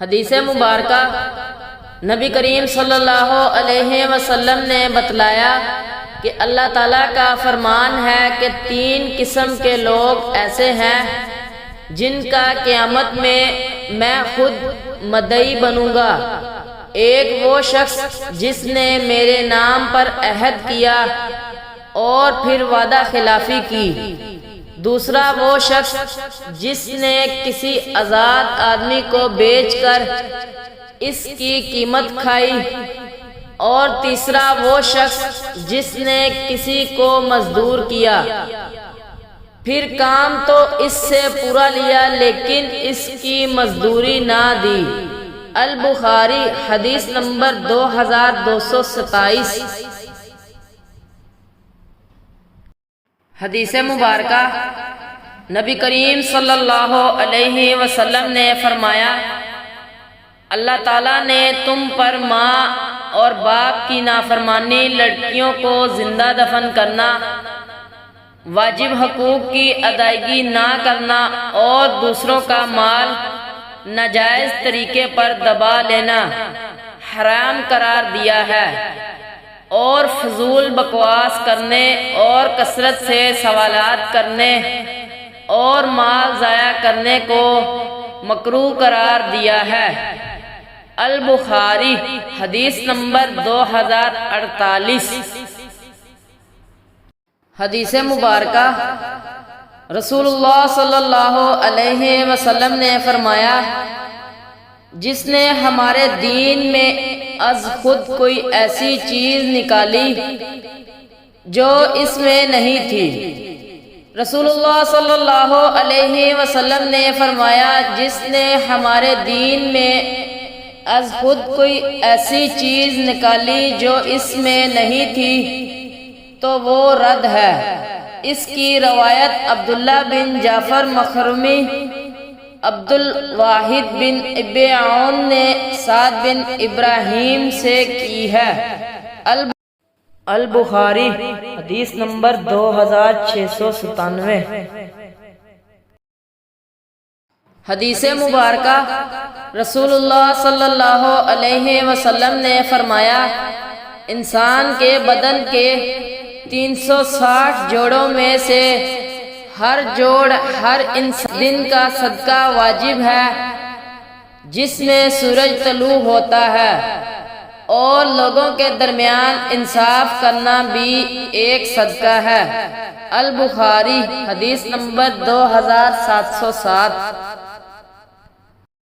حدیث مبارکہ نبی کریم صلی اللہ علیہ وسلم نے بتلایا کہ اللہ تعالیٰ کا فرمان ہے کہ 3 قسم کے لوگ ایسے ہیں جن کا قیامت میں خود مدعی بنوں گا۔ ایک وہ شخص جس نے میرے نام پر عہد کیا اور پھر وعدہ خلافی کی۔ دوسرا وہ شخص جس نے کسی آزاد آدمی کو بیچ کر اس کی قیمت کھائی۔ اور تیسرا وہ شخص جس نے کسی کو مزدور کیا، پھر کام تو اس سے پورا لیا لیکن اس کی مزدوری نہ دی۔ البخاری حدیث نمبر 2227۔ حدیث مبارکہ نبی کریم صلی اللہ علیہ وسلم نے فرمایا، اللہ تعالیٰ نے تم پر ماں اور باپ کی نافرمانی، لڑکیوں کو زندہ دفن کرنا، واجب حقوق کی ادائیگی نہ کرنا اور دوسروں کا مال ناجائز طریقے پر دبا لینا حرام قرار دیا ہے، اور فضول بکواس کرنے اور کثرت سے سوالات کرنے اور مال ضائع کرنے کو مکروہ قرار دیا ہے۔ البخاری حدیث نمبر 2048۔ حدیث مبارکہ رسول اللہ صلی اللہ علیہ وسلم نے فرمایا، جس نے ہمارے دین میں از خود کوئی ایسی چیز نکالی جو اس میں نہیں تھی۔ رسول اللہ صلی اللہ علیہ وسلم نے فرمایا، جس نے ہمارے دین میں از خود کوئی ایسی چیز نکالی جو اس میں نہیں تھی تو وہ رد ہے۔ اس کی روایت عبداللہ بن جعفر مخرمی، عبد الواحد بن ابی عون نے سعد بن ابراہیم سے کی ہے۔ البخاری حدیث نمبر 2697۔ حدیث مبارکہ رسول اللہ صلی اللہ علیہ وسلم نے فرمایا، انسان کے بدن کے 360 جوڑوں میں سے ہر جوڑ ہر دن کا صدقہ واجب ہے جس میں سورج طلوع ہوتا ہے، اور لوگوں کے درمیان انصاف کرنا بھی ایک صدقہ ہے۔ البخاری حدیث نمبر 2707۔